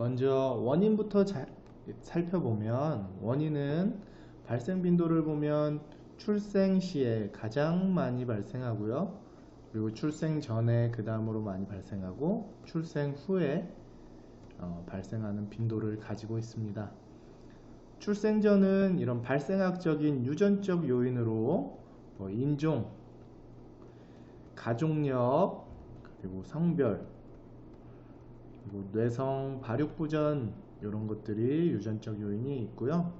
먼저 원인부터 살펴보면, 원인은 발생 빈도를 보면 출생 시에 가장 많이 발생하고요. 그리고 출생 전에 그 다음으로 많이 발생하고 출생 후에 발생하는 빈도를 가지고 있습니다. 출생 전은 이런 발생학적인 유전적 요인으로 인종, 가족력, 그리고 성별, 그리고 뇌성, 발육부전 이런 것들이 유전적 요인이 있고요.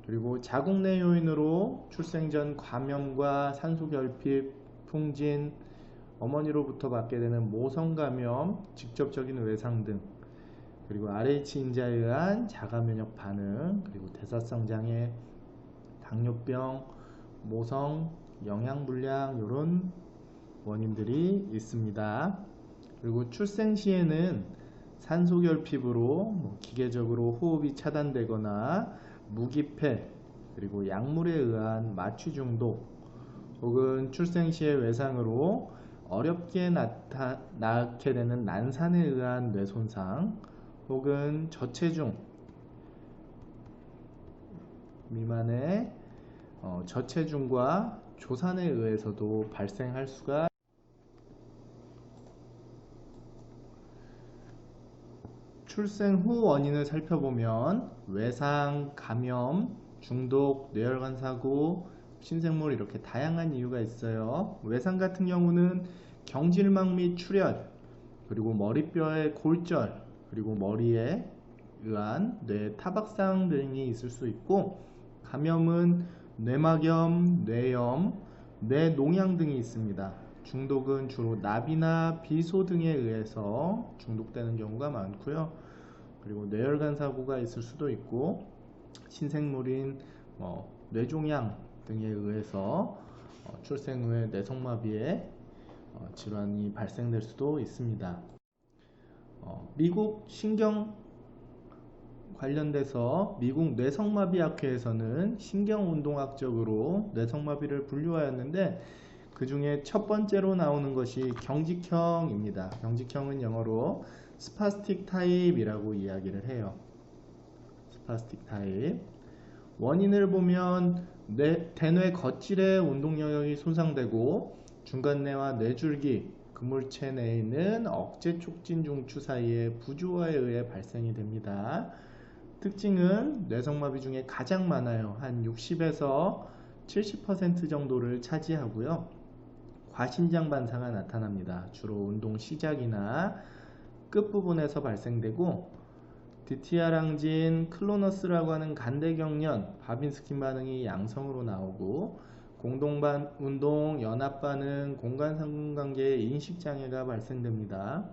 그리고 자국 내 요인으로 출생 전 감염과 산소결핍, 풍진, 어머니로부터 받게 되는 모성 감염, 직접적인 외상 등, 그리고 RH 인자에 의한 자가 면역 반응, 그리고 대사성 장애, 당뇨병, 모성, 영양불량 이런 원인들이 있습니다. 그리고 출생 시에는 산소결핍으로 기계적으로 호흡이 차단되거나 무기폐, 그리고 약물에 의한 마취 중독, 혹은 출생 시의 외상으로 어렵게 낳게 되는 난산에 의한 뇌손상, 혹은 저체중 미만의 저체중과 조산에 의해서도 발생할 수가. 출생 후 원인을 살펴보면 외상, 감염, 중독, 뇌혈관 사고, 신생물 이렇게 다양한 이유가 있어요. 외상 같은 경우는 경질막 및 출혈, 그리고 머리뼈의 골절, 그리고 머리에 의한 뇌 타박상 등이 있을 수 있고, 감염은 뇌막염, 뇌염, 뇌농양 등이 있습니다. 중독은 주로 납이나 비소 등에 의해서 중독되는 경우가 많고요. 그리고 뇌혈관 사고가 있을 수도 있고, 신생물인 뇌종양 등에 의해서 출생 후에 뇌성마비의 질환이 발생될 수도 있습니다. 미국 신경 관련돼서 미국 뇌성마비학회에서는 신경운동학적으로 뇌성마비를 분류하였는데, 그 중에 첫 번째로 나오는 것이 경직형입니다. 경직형은 영어로 스파스틱 타입이라고 이야기를 해요. 스파스틱 타입. 원인을 보면 대뇌 겉질의 운동 영역이 손상되고, 중간뇌와 뇌줄기, 그물체 내에 있는 억제 촉진 중추 사이의 부조화에 의해 발생이 됩니다. 특징은 뇌성마비 중에 가장 많아요. 한 60에서 70% 정도를 차지하고요. 과신장 반사가 나타납니다. 주로 운동 시작이나 끝부분에서 발생되고, 디티아랑진, 클로너스라고 하는 간대경련, 바빈스킨 반응이 양성으로 나오고, 공동반 운동, 연합 반응, 공간상관계의 인식장애가 발생됩니다.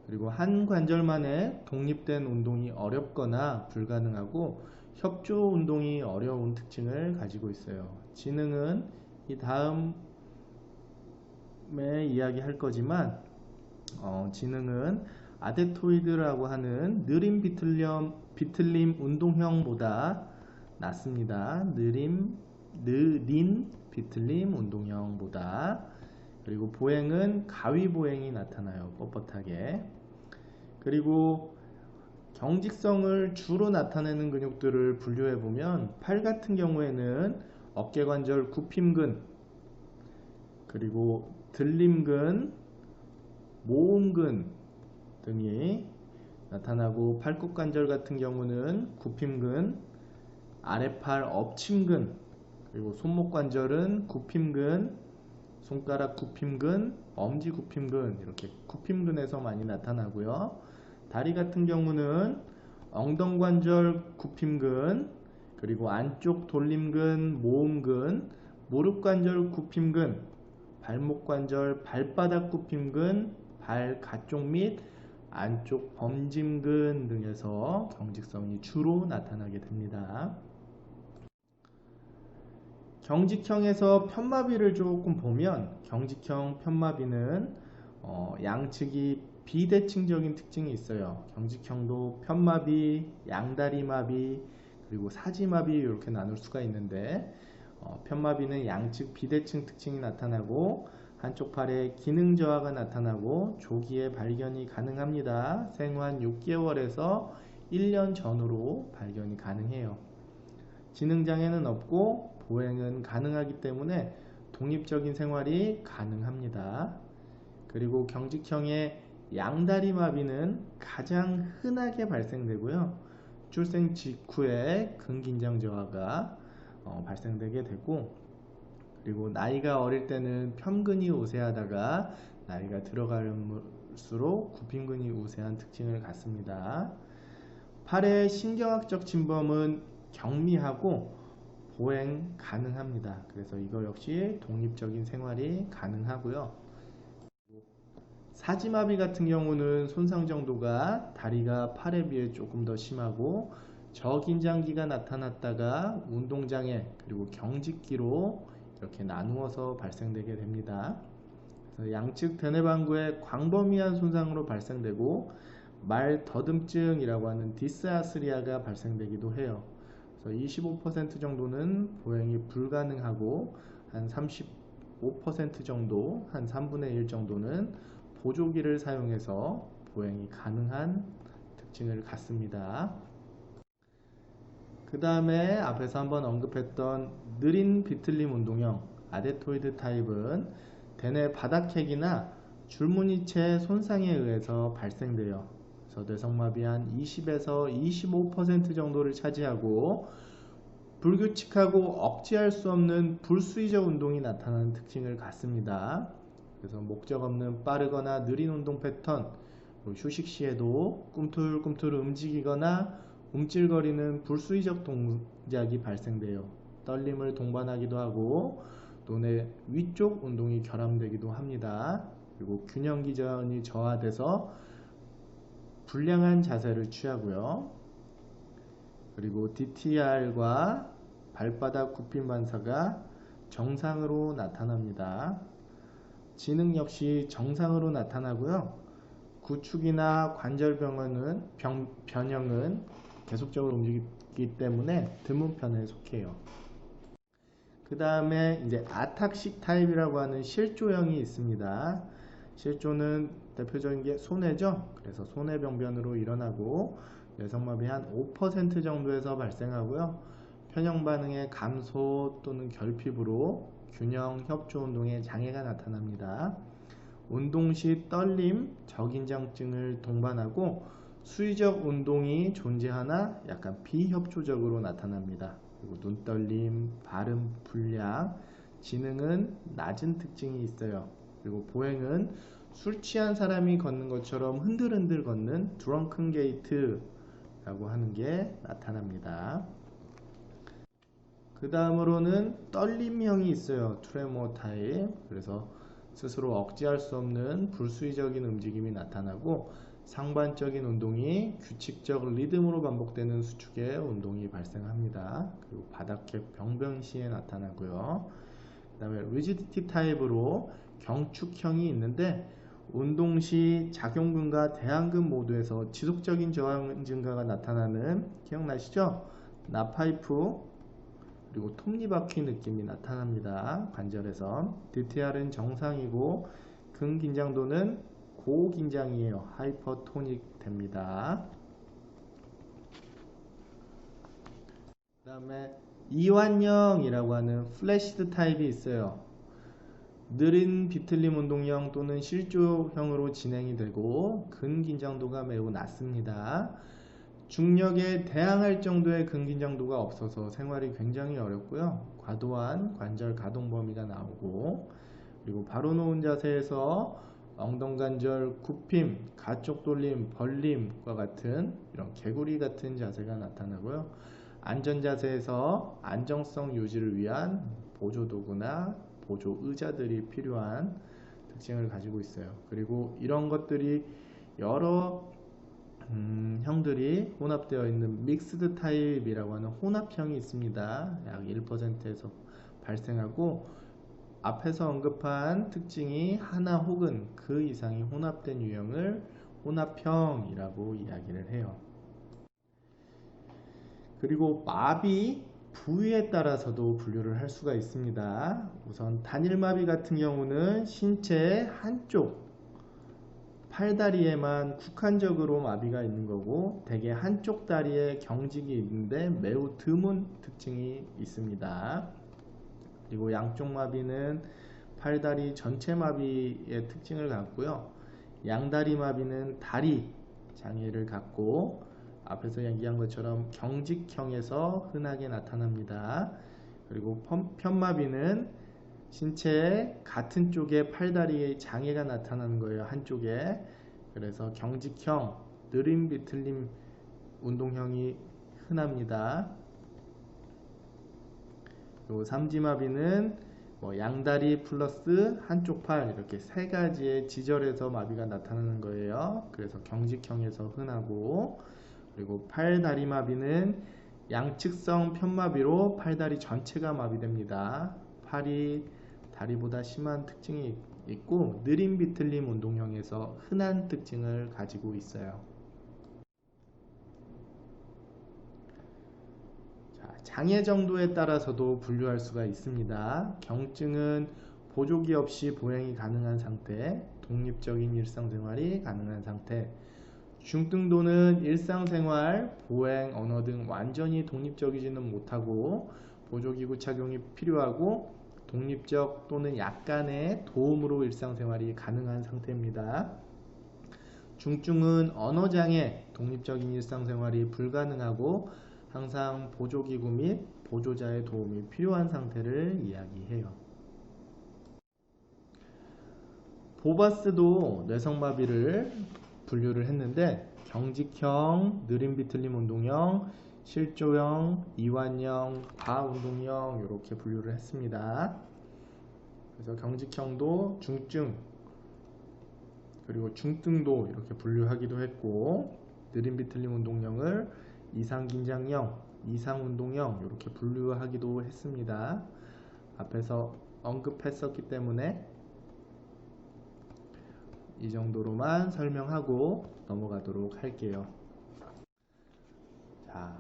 그리고 한 관절만의 독립된 운동이 어렵거나 불가능하고, 협조 운동이 어려운 특징을 가지고 있어요. 지능은 이 다음에 이야기할 거지만, 지능은 아데토이드라고 하는 느림 비틀림 운동형보다 낮습니다. 느린 비틀림 운동형보다. 그리고 보행은 가위 보행이 나타나요. 뻣뻣하게. 그리고 경직성을 주로 나타내는 근육들을 분류해 보면, 팔 같은 경우에는 어깨관절 굽힘근, 그리고 들림근, 모음근 등이 나타나고, 팔굽관절 같은 경우는 굽힘근, 아래팔 엎침근, 그리고 손목관절은 굽힘근, 손가락 굽힘근, 엄지 굽힘근, 이렇게 굽힘근에서 많이 나타나고요. 다리 같은 경우는 엉덩관절 굽힘근, 그리고 안쪽 돌림근, 모음근, 무릎관절 굽힘근, 발목관절 발바닥 굽힘근, 발 가쪽 및 안쪽 범짐근 등에서 경직성이 주로 나타나게 됩니다. 경직형에서 편마비를 조금 보면, 경직형 편마비는 양측이 비대칭적인 특징이 있어요. 경직형도 편마비, 양다리마비, 그리고 사지마비 이렇게 나눌 수가 있는데, 편마비는 양측 비대칭 특징이 나타나고, 한쪽 팔에 기능 저하가 나타나고 조기에 발견이 가능합니다. 생후 한 6개월에서 1년 전후로 발견이 가능해요. 지능장애는 없고 보행은 가능하기 때문에 독립적인 생활이 가능합니다. 그리고 경직형의 양다리 마비는 가장 흔하게 발생되고요. 출생 직후에 근긴장 저하가 발생되게 되고, 그리고 나이가 어릴 때는 편근이 우세하다가 나이가 들어갈수록 굽힌근이 우세한 특징을 갖습니다. 팔의 신경학적 침범은 경미하고 보행 가능합니다. 그래서 이거 역시 독립적인 생활이 가능하고요. 사지마비 같은 경우는 손상 정도가 다리가 팔에 비해 조금 더 심하고 저긴장기가 나타났다가 운동장애 그리고 경직기로 이렇게 나누어서 발생되게 됩니다. 그래서 양측 대뇌방구의 광범위한 손상으로 발생되고 말 더듬증이라고 하는 디스아스리아가 발생되기도 해요. 그래서 25% 정도는 보행이 불가능하고 한 35% 정도, 한 3분의 1 정도는 보조기를 사용해서 보행이 가능한 특징을 갖습니다. 그 다음에 앞에서 한번 언급했던 느린 비틀림 운동형 아데토이드 타입은 대뇌 바닥핵이나 줄무늬체 손상에 의해서 발생돼요. 그래서 뇌성마비 한 20에서 25% 정도를 차지하고 불규칙하고 억제할 수 없는 불수의적 운동이 나타나는 특징을 갖습니다. 그래서 목적 없는 빠르거나 느린 운동 패턴, 휴식 시에도 꿈틀꿈틀 움직이거나 움찔거리는 불수의적 동작이 발생돼요. 떨림을 동반하기도 하고 눈의 위쪽 운동이 결함되기도 합니다. 그리고 균형 기전이 저하돼서 불량한 자세를 취하고요. 그리고 DTR과 발바닥 굽힘 반사가 정상으로 나타납니다. 지능 역시 정상으로 나타나고요. 구축이나 관절 변형은 계속적으로 움직이기 때문에 드문 편에 속해요. 그 다음에 이제 아탁식 타입이라고 하는 실조형이 있습니다. 실조는 대표적인 게 손해죠. 그래서 손해병변으로 일어나고 뇌성마비 한 5% 정도에서 발생하고요. 편형 반응의 감소 또는 결핍으로 균형 협조 운동에 장애가 나타납니다. 운동 시 떨림, 저긴장증을 동반하고 수의적 운동이 존재하나 약간 비협조적으로 나타납니다. 그리고 눈떨림, 발음 불량, 지능은 낮은 특징이 있어요. 그리고 보행은 술 취한 사람이 걷는 것처럼 흔들흔들 걷는 드렁큰 게이트라고 하는 게 나타납니다. 그 다음으로는 떨림형이 있어요. 트레모 타입. 그래서 스스로 억제할 수 없는 불수의적인 움직임이 나타나고 상반적인 운동이 규칙적 리듬으로 반복되는 수축의 운동이 발생합니다. 그리고 바닥핵 병변 시에 나타나고요. 그 다음에 리지디티 타입으로 경축형이 있는데 운동 시 작용근과 대안근 모두에서 지속적인 저항 증가가 나타나는, 기억나시죠? 나파이프 그리고 톱니바퀴 느낌이 나타납니다. 관절에서. DTR은 정상이고 근긴장도는 고긴장이에요. 하이퍼토닉 됩니다. 그 다음에 이완형이라고 하는 플래시드 타입이 있어요. 느린 비틀림 운동형 또는 실조형으로 진행이 되고 근긴장도가 매우 낮습니다. 중력에 대항할 정도의 근긴장도가 없어서 생활이 굉장히 어렵고요. 과도한 관절 가동 범위가 나오고, 그리고 바로 놓은 자세에서 엉덩관절 굽힘, 가쪽 돌림, 벌림과 같은 이런 개구리 같은 자세가 나타나고요. 안전 자세에서 안정성 유지를 위한 보조 도구나 보조 의자들이 필요한 특징을 가지고 있어요. 그리고 이런 것들이 여러 형들이 혼합되어 있는 믹스드 타입이라고 하는 혼합형이 있습니다. 약 1%에서 발생하고 앞에서 언급한 특징이 하나 혹은 그 이상이 혼합된 유형을 혼합형이라고 이야기를 해요. 그리고 마비 부위에 따라서도 분류를 할 수가 있습니다. 우선 단일마비 같은 경우는 신체의 한쪽 팔다리에만 국한적으로 마비가 있는 거고, 대개 한쪽 다리에 경직이 있는데 매우 드문 특징이 있습니다. 그리고 양쪽 마비는 팔다리 전체 마비의 특징을 갖고요. 양다리 마비는 다리 장애를 갖고, 앞에서 얘기한 것처럼 경직형에서 흔하게 나타납니다. 그리고 편마비는 신체의 같은 쪽에 팔다리에 장애가 나타나는 거예요. 한쪽에. 그래서 경직형, 느림 비틀림 운동형이 흔합니다. 그리고 삼지마비는 양다리 플러스 한쪽 팔, 이렇게 세 가지의 지절에서 마비가 나타나는 거예요. 그래서 경직형에서 흔하고, 그리고 팔다리 마비는 양측성 편마비로 팔다리 전체가 마비됩니다. 팔이 다리보다 심한 특징이 있고, 느림 비틀림 운동형에서 흔한 특징을 가지고 있어요. 장애 정도에 따라서도 분류할 수가 있습니다. 경증은 보조기 없이 보행이 가능한 상태, 독립적인 일상생활이 가능한 상태. 중등도는 일상생활, 보행, 언어 등 완전히 독립적이지는 못하고 보조기구 착용이 필요하고 독립적 또는 약간의 도움으로 일상생활이 가능한 상태입니다. 중증은 언어장애, 독립적인 일상생활이 불가능하고 항상 보조기구 및 보조자의 도움이 필요한 상태를 이야기해요. 보바스도 뇌성마비를 분류를 했는데 경직형, 느림 비틀림 운동형, 실조형, 이완형, 과운동형 이렇게 분류를 했습니다. 그래서 경직형도 중증, 그리고 중등도 이렇게 분류하기도 했고, 느림 비틀림 운동형을 이상긴장형, 이상운동형 이렇게 분류하기도 했습니다. 앞에서 언급했었기 때문에 이 정도로만 설명하고 넘어가도록 할게요. 자,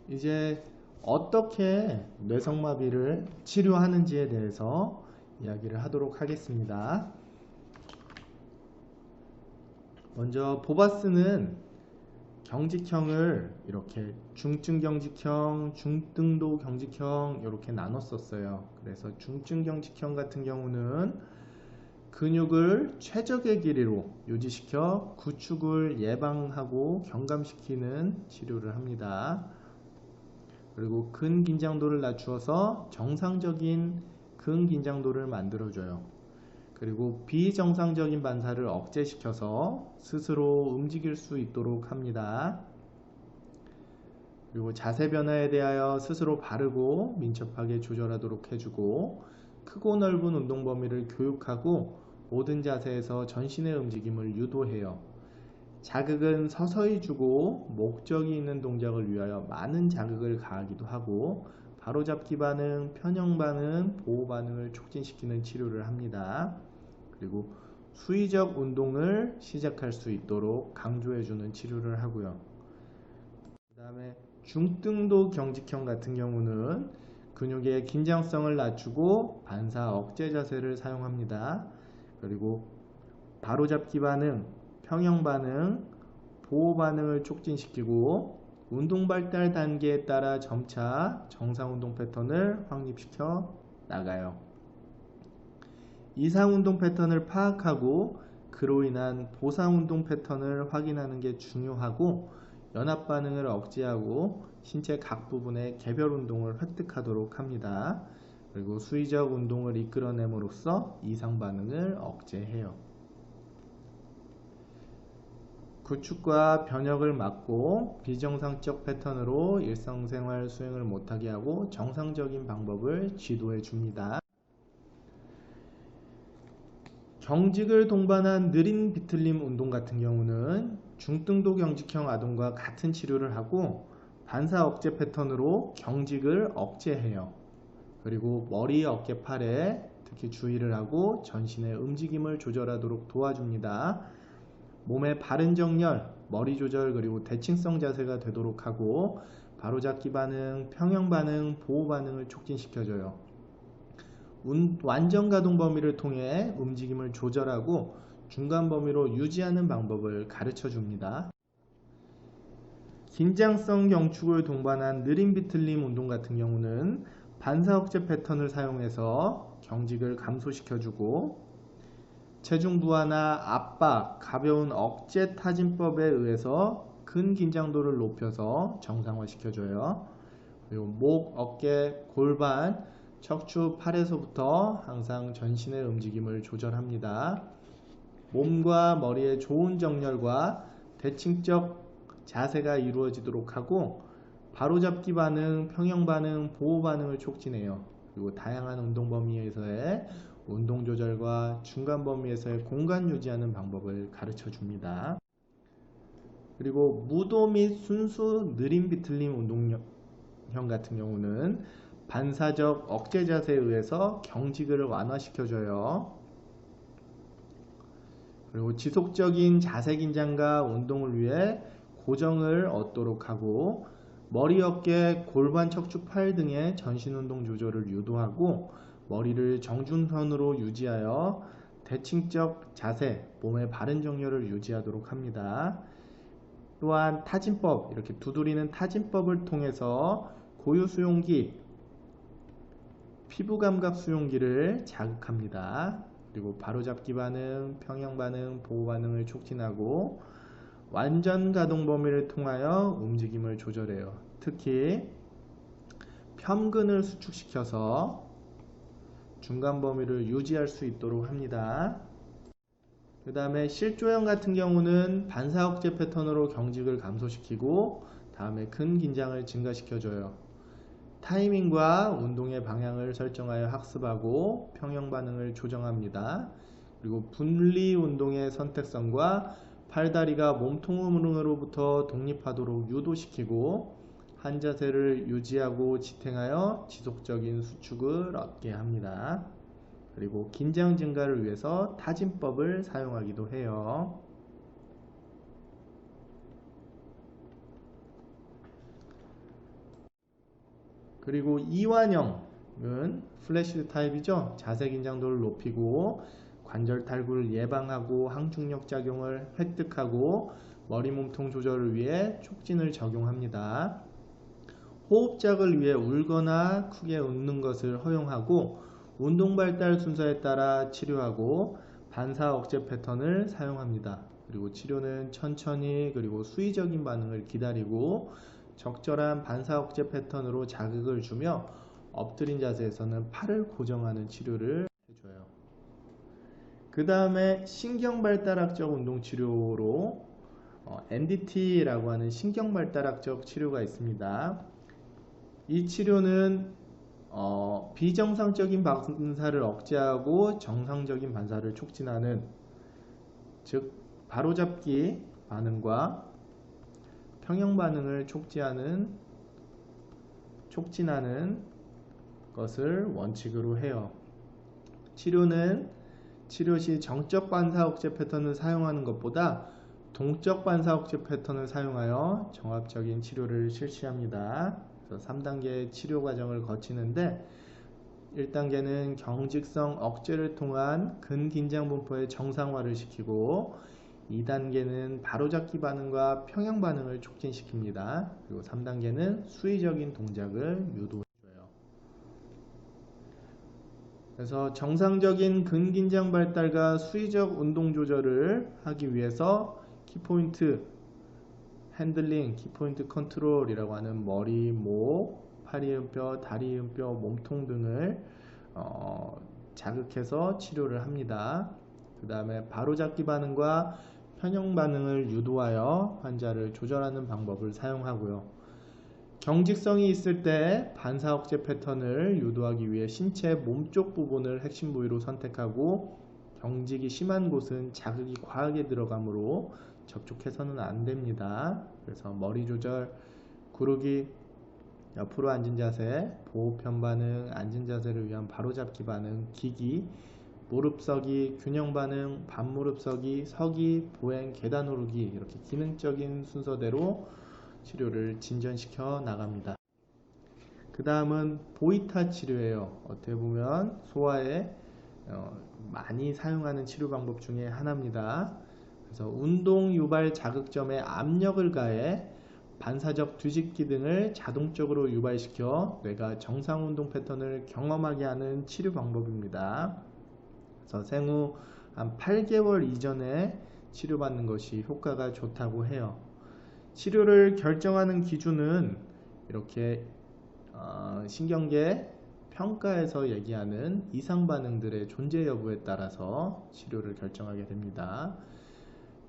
이제 어떻게 뇌성마비를 치료하는지에 대해서 이야기를 하도록 하겠습니다. 먼저 보바스는 경직형을 이렇게 중증 경직형, 중등도 경직형 이렇게 나눴었어요. 그래서 중증 경직형 같은 경우는 근육을 최적의 길이로 유지시켜 구축을 예방하고 경감시키는 치료를 합니다. 그리고 근긴장도를 낮추어서 정상적인 근긴장도를 만들어줘요. 그리고 비정상적인 반사를 억제시켜서 스스로 움직일 수 있도록 합니다. 그리고 자세 변화에 대하여 스스로 바르고 민첩하게 조절하도록 해주고, 크고 넓은 운동 범위를 교육하고 모든 자세에서 전신의 움직임을 유도해요. 자극은 서서히 주고 목적이 있는 동작을 위하여 많은 자극을 가하기도 하고, 바로잡기 반응, 편형 반응, 보호 반응을 촉진시키는 치료를 합니다. 그리고 수의적 운동을 시작할 수 있도록 강조해주는 치료를 하고요. 그 다음에 중등도 경직형 같은 경우는 근육의 긴장성을 낮추고 반사 억제 자세를 사용합니다. 그리고 바로잡기 반응, 평형 반응, 보호 반응을 촉진시키고 운동 발달 단계에 따라 점차 정상 운동 패턴을 확립시켜 나가요. 이상 운동 패턴을 파악하고 그로 인한 보상 운동 패턴을 확인하는 게 중요하고, 연합 반응을 억제하고 신체 각 부분의 개별 운동을 획득하도록 합니다. 그리고 수의적 운동을 이끌어냄으로써 이상 반응을 억제해요. 구축과 변혁을 막고 비정상적 패턴으로 일상생활 수행을 못하게 하고 정상적인 방법을 지도해 줍니다. 경직을 동반한 느린 비틀림 운동 같은 경우는 중등도 경직형 아동과 같은 치료를 하고 반사 억제 패턴으로 경직을 억제해요. 그리고 머리, 어깨, 팔에 특히 주의를 하고 전신의 움직임을 조절하도록 도와줍니다. 몸의 바른 정렬, 머리 조절 그리고 대칭성 자세가 되도록 하고 바로잡기 반응, 평형 반응, 보호 반응을 촉진시켜줘요. 완전 가동 범위를 통해 움직임을 조절하고 중간 범위로 유지하는 방법을 가르쳐 줍니다. 긴장성 경축을 동반한 느림 비틀림 운동 같은 경우는 반사 억제 패턴을 사용해서 경직을 감소시켜주고 체중 부하나 압박, 가벼운 억제 타진법에 의해서 근긴장도를 높여서 정상화시켜줘요. 그리고 목, 어깨, 골반, 척추, 팔에서부터 항상 전신의 움직임을 조절합니다. 몸과 머리의 좋은 정렬과 대칭적 자세가 이루어지도록 하고 바로잡기 반응, 평형 반응, 보호 반응을 촉진해요. 그리고 다양한 운동 범위에서의 운동 조절과 중간 범위에서의 공간 유지하는 방법을 가르쳐 줍니다. 그리고 무도 및 순수 느림 비틀림 운동형 같은 경우는 반사적 억제 자세에 의해서 경직을 완화시켜줘요. 그리고 지속적인 자세 긴장과 운동을 위해 고정을 얻도록 하고 머리, 어깨, 골반, 척추, 팔 등의 전신 운동 조절을 유도하고 머리를 정중선으로 유지하여 대칭적 자세, 몸의 바른 정렬을 유지하도록 합니다. 또한 타진법, 이렇게 두드리는 타진법을 통해서 고유 수용기, 피부 감각 수용기를 자극합니다. 그리고 바로잡기 반응, 평형 반응, 보호 반응을 촉진하고 완전 가동 범위를 통하여 움직임을 조절해요. 특히 편근을 수축시켜서 중간 범위를 유지할 수 있도록 합니다. 그 다음에 실조형 같은 경우는 반사 억제 패턴으로 경직을 감소시키고 다음에 근긴장을 증가시켜줘요. 타이밍과 운동의 방향을 설정하여 학습하고 평형 반응을 조정합니다. 그리고 분리 운동의 선택성과 팔다리가 몸통으로부터 독립하도록 유도시키고 한 자세를 유지하고 지탱하여 지속적인 수축을 얻게 합니다. 그리고 긴장 증가를 위해서 타진법을 사용하기도 해요. 그리고 이완형은 플래시드 타입이죠. 자세 긴장도를 높이고 관절 탈구를 예방하고 항중력 작용을 획득하고 머리 몸통 조절을 위해 촉진을 적용합니다. 호흡작을 위해 울거나 크게 웃는 것을 허용하고 운동 발달 순서에 따라 치료하고 반사 억제 패턴을 사용합니다. 그리고 치료는 천천히 그리고 수의적인 반응을 기다리고 적절한 반사 억제 패턴으로 자극을 주며 엎드린 자세에서는 팔을 고정하는 치료를 해줘요. 그 다음에 신경발달학적 운동치료로 NDT라고 하는 신경발달학적 치료가 있습니다. 이 치료는 비정상적인 반사를 억제하고 정상적인 반사를 촉진하는, 즉 바로잡기 반응과 평형 반응을 촉진하는 것을 원칙으로 해요. 치료는 치료 시 정적 반사 억제 패턴을 사용하는 것보다 동적 반사 억제 패턴을 사용하여 종합적인 치료를 실시합니다. 그래서 3단계의 치료 과정을 거치는데 1단계는 경직성 억제를 통한 근긴장 분포의 정상화를 시키고 2단계는 바로잡기 반응과 평형 반응을 촉진시킵니다. 그리고 3단계는 수의적인 동작을 유도해줘요. 그래서 정상적인 근긴장 발달과 수의적 운동 조절을 하기 위해서 키포인트 핸들링, 키포인트 컨트롤이라고 하는 머리, 목, 팔이음뼈, 다리음뼈, 몸통 등을 자극해서 치료를 합니다. 그 다음에 바로잡기 반응과 평형 반응을 유도하여 환자를 조절하는 방법을 사용하고요. 경직성이 있을 때 반사 억제 패턴을 유도하기 위해 신체 몸쪽 부분을 핵심 부위로 선택하고 경직이 심한 곳은 자극이 과하게 들어가므로 접촉해서는 안 됩니다. 그래서 머리 조절, 구르기, 옆으로 앉은 자세, 보호 편 반응, 앉은 자세를 위한 바로잡기 반응, 기기, 무릎 서기, 균형 반응, 반무릎 서기, 서기, 보행, 계단 오르기 이렇게 기능적인 순서대로 치료를 진전시켜 나갑니다. 그 다음은 보이타 치료예요. 어떻게 보면 소아에 많이 사용하는 치료 방법 중에 하나입니다. 그래서 운동 유발 자극점에 압력을 가해 반사적 뒤집기 등을 자동적으로 유발시켜 뇌가 정상 운동 패턴을 경험하게 하는 치료 방법입니다. 그래서 생후 한 8개월 이전에 치료받는 것이 효과가 좋다고 해요. 치료를 결정하는 기준은 이렇게 신경계 평가에서 얘기하는 이상 반응들의 존재 여부에 따라서 치료를 결정하게 됩니다.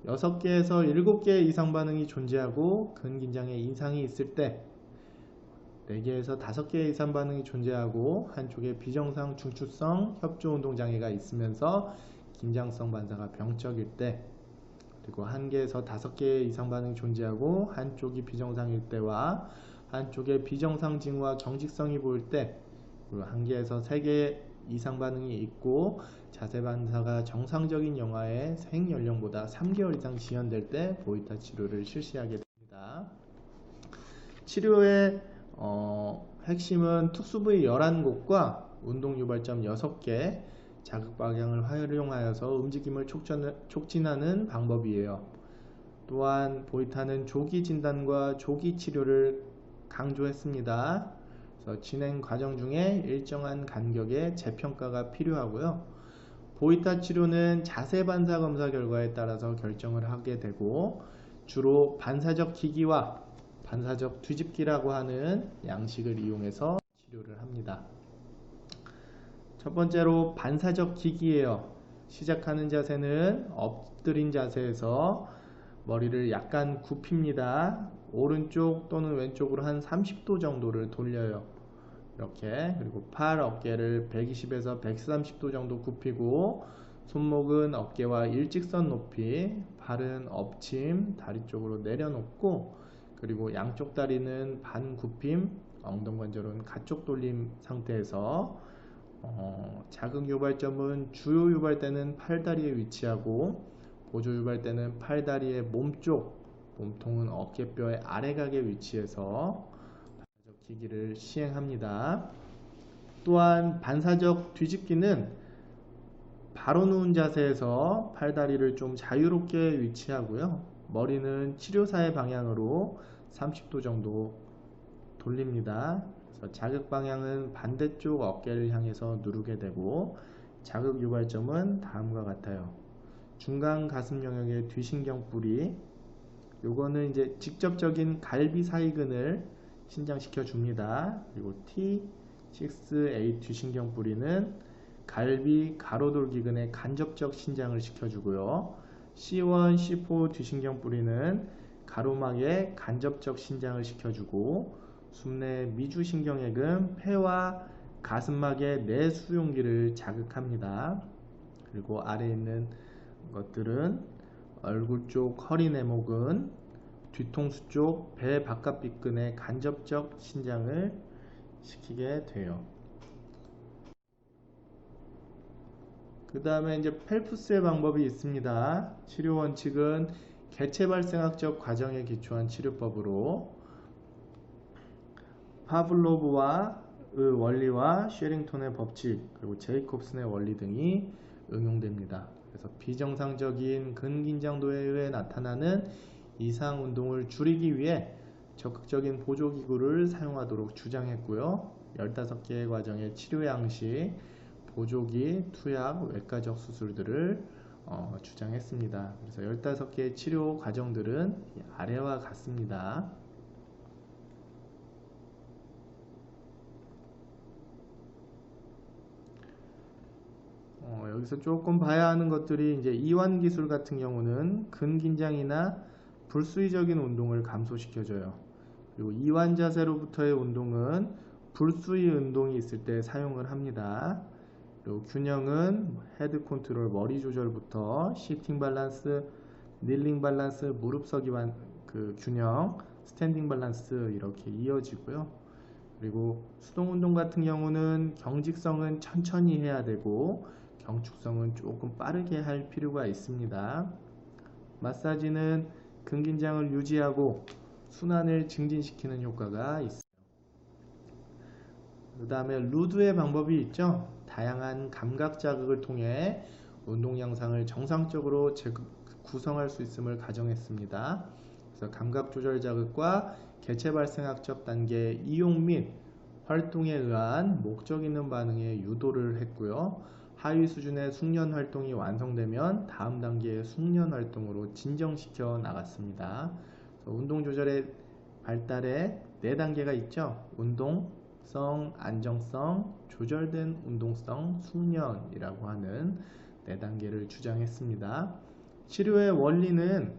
6개에서 7개의 이상 반응이 존재하고 근긴장에 이상이 있을 때 4개에서 5개의 이상 반응이 존재하고 한쪽에 비정상 중추성 협조 운동 장애가 있으면서 긴장성 반사가 병적일 때, 그리고 1개에서 5개의 이상 반응이 존재하고 한쪽이 비정상일 때와 한쪽에 비정상 징후와 경직성이 보일 때, 그리고 1개에서 3개의 이상 반응이 있고 자세 반사가 정상적인 영아의 생연령보다 3개월 이상 지연될 때 보이타 치료를 실시하게 됩니다. 치료의 핵심은 특수 부위 11곳과 운동 유발점 6개, 자극 방향을 활용하여서 움직임을 촉진하는 방법이에요. 또한 보이타는 조기 진단과 조기 치료를 강조했습니다. 그래서 진행 과정 중에 일정한 간격의 재평가가 필요하고요. 보이타 치료는 자세 반사 검사 결과에 따라서 결정을 하게 되고 주로 반사적 기기와 반사적 뒤집기라고 하는 양식을 이용해서 치료를 합니다. 첫 번째로 반사적 기기예요. 시작하는 자세는 엎드린 자세에서 머리를 약간 굽힙니다. 오른쪽 또는 왼쪽으로 한 30도 정도를 돌려요. 이렇게. 그리고 팔, 어깨를 120에서 130도 정도 굽히고 손목은 어깨와 일직선 높이, 발은 엎침, 다리 쪽으로 내려놓고, 그리고 양쪽 다리는 반 굽힘, 엉덩관절은 가쪽 돌림 상태에서 자극 유발점은 주요 유발대는 팔다리에 위치하고 보조 유발대는 팔다리의 몸쪽, 몸통은 어깨뼈의 아래각에 위치해서 반사적 기기를 시행합니다. 또한 반사적 뒤집기는 바로 누운 자세에서 팔다리를 좀 자유롭게 위치하고요. 머리는 치료사의 방향으로 30도 정도 돌립니다. 그래서 자극 방향은 반대쪽 어깨를 향해서 누르게 되고 자극 유발점은 다음과 같아요. 중간 가슴 영역의 뒤신경 뿌리, 요거는 이제 직접적인 갈비 사이근을 신장시켜 줍니다. 그리고 T6A 뒤신경 뿌리는 갈비 가로돌기근의 간접적 신장을 시켜주고요. C1, C4 뒤신경 뿌리는 가로막의 간접적 신장을 시켜주고 숨내 미주신경액은 폐와 가슴막의 내수용기를 자극합니다. 그리고 아래에 있는 것들은 얼굴 쪽 허리 내목은 뒤통수 쪽 배 바깥비근의 간접적 신장을 시키게 돼요. 그 다음에 이제 펠프스의 방법이 있습니다. 치료 원칙은 개체 발생학적 과정에 기초한 치료법으로 파블로브와의 원리와 쉐링턴의 법칙, 그리고 제이콥슨의 원리 등이 응용됩니다. 그래서 비정상적인 근긴장도에 의해 나타나는 이상 운동을 줄이기 위해 적극적인 보조기구를 사용하도록 주장했고요. 15개의 과정의 치료 양식, 보조기, 투약, 외과적 수술들을 주장했습니다. 그래서 15개의 치료 과정들은 아래와 같습니다. 여기서 조금 봐야 하는 것들이 이제 이완 기술 같은 경우는 근긴장이나 불수의적인 운동을 감소시켜줘요. 그리고 이완 자세로부터의 운동은 불수의 운동이 있을 때 사용을 합니다. 그리고 균형은 헤드 컨트롤, 머리 조절부터 시팅 밸런스, 닐링 밸런스, 무릎 서기 균형, 스탠딩 밸런스 이렇게 이어지고요. 그리고 수동 운동 같은 경우는 경직성은 천천히 해야 되고 경축성은 조금 빠르게 할 필요가 있습니다. 마사지는 근긴장을 유지하고 순환을 증진시키는 효과가 있어요. 그 다음에 루드의 방법이 있죠. 다양한 감각 자극을 통해 운동 양상을 정상적으로 구성할 수 있음을 가정했습니다. 그래서 감각 조절 자극과 개체 발생학적 단계 이용 및 활동에 의한 목적 있는 반응에 유도를 했고요. 하위 수준의 숙련 활동이 완성되면 다음 단계의 숙련 활동으로 진정시켜 나갔습니다. 운동 조절의 발달에 4단계가 있죠. 운동성, 안정성, 조절된 운동성, 숙련이라고 하는 4단계를 주장했습니다. 치료의 원리는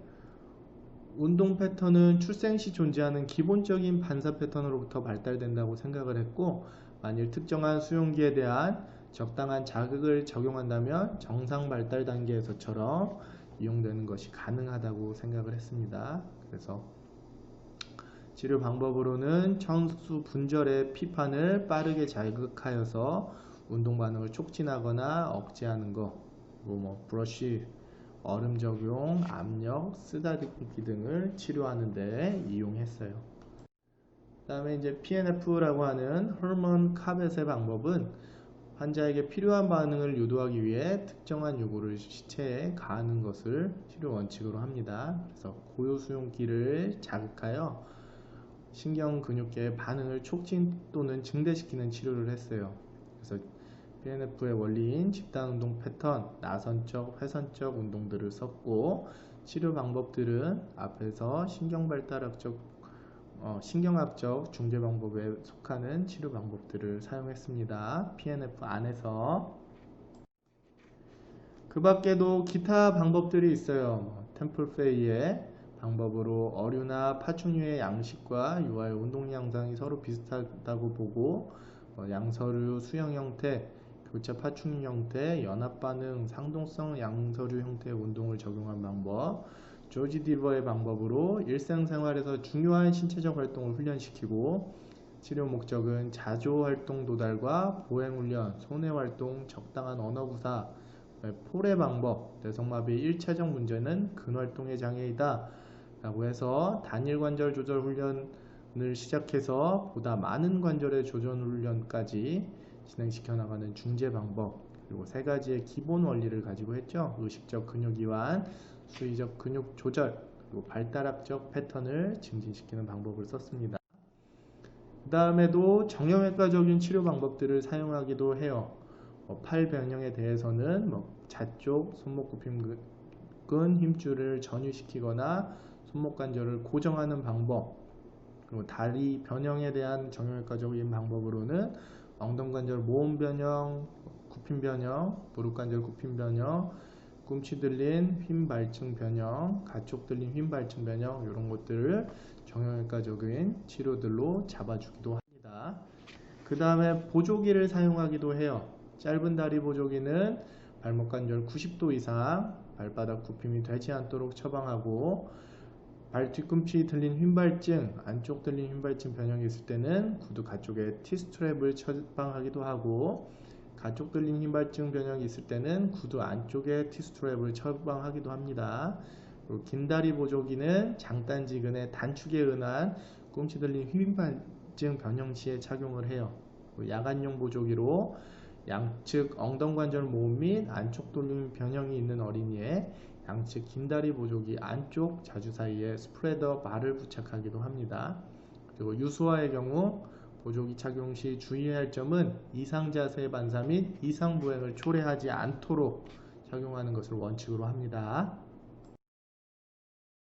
운동 패턴은 출생시 존재하는 기본적인 반사 패턴으로부터 발달된다고 생각을 했고, 만일 특정한 수용기에 대한 적당한 자극을 적용한다면 정상 발달 단계에서처럼 이용되는 것이 가능하다고 생각을 했습니다. 그래서 치료 방법으로는 천수 분절의 피판을 빠르게 자극하여서 운동 반응을 촉진하거나 억제하는 거, 브러쉬, 얼음 적용, 압력, 쓰다듬기 등을 치료하는 데 이용했어요. 그 다음에 이제 PNF라고 하는 호르몬 카벳의 방법은 환자에게 필요한 반응을 유도하기 위해 특정한 요구를 시체에 가하는 것을 치료 원칙으로 합니다. 그래서 고요 수용기를 자극하여 신경 근육계의 반응을 촉진 또는 증대시키는 치료를 했어요. 그래서 PNF의 원리인 집단 운동 패턴, 나선적, 회선적 운동들을 썼고, 치료 방법들은 앞에서 신경학적 중재 방법에 속하는 치료 방법들을 사용했습니다. PNF 안에서. 그 밖에도 기타 방법들이 있어요. 템플페이의 방법으로 어류나 파충류의 양식과 유아의 운동 양상이 서로 비슷하다고 보고, 양서류 수형 형태, 교차 파충류 형태, 연합 반응, 상동성 양서류 형태의 운동을 적용한 방법, 조지 디버의 방법으로 일상생활에서 중요한 신체적 활동을 훈련시키고, 치료 목적은 자조 활동 도달과 보행 훈련, 손해 활동, 적당한 언어 구사, 폴의 방법, 뇌성마비의 1차적 문제는 근활동의 장애이다 라고 해서 단일 관절 조절 훈련을 시작해서 보다 많은 관절의 조절 훈련까지 진행시켜 나가는 중재 방법, 그리고 3가지의 기본 원리를 가지고 했죠. 의식적 근육 이완, 수의적 근육 조절, 그리고 발달학적 패턴을 증진시키는 방법을 썼습니다. 그 다음에도 정형외과적인 치료 방법들을 사용하기도 해요. 팔 변형에 대해서는 좌쪽 손목 굽힘근 힘줄을 전유시키거나 손목 관절을 고정하는 방법, 그리고 다리 변형에 대한 정형외과적인 방법으로는 엉덩관절 모음 변형, 굽힘 변형, 무릎 관절 굽힘 변형, 꿈치 들린 휨 발층 변형, 가촉 들린 휨 발층 변형, 이런 것들을 정형외과적인 치료들로 잡아주기도 합니다. 그 다음에 보조기를 사용하기도 해요. 짧은 다리 보조기는 발목 관절 90도 이상 발바닥 굽힘이 되지 않도록 처방하고, 발 뒤꿈치 들린 휨발증, 안쪽 들린 휨발증 변형이 있을 때는 구두 가쪽에 T스트랩을 처방하기도 하고, 가쪽 들린 휨발증 변형이 있을 때는 구두 안쪽에 T스트랩을 처방하기도 합니다. 그리고 긴 다리 보조기는 장단지근의 단축에 의한 꿈치 들린 휨발증 변형 시에 착용을 해요. 야간용 보조기로 양측 엉덩관절 모음 및 안쪽 돌림 변형이 있는 어린이의 양측 긴다리 보조기 안쪽 자주 사이에 스프레더 바를 부착하기도 합니다. 그리고 유수화의 경우 보조기 착용 시 주의해야 할 점은 이상 자세 반사 및 이상 부행을 초래하지 않도록 착용하는 것을 원칙으로 합니다.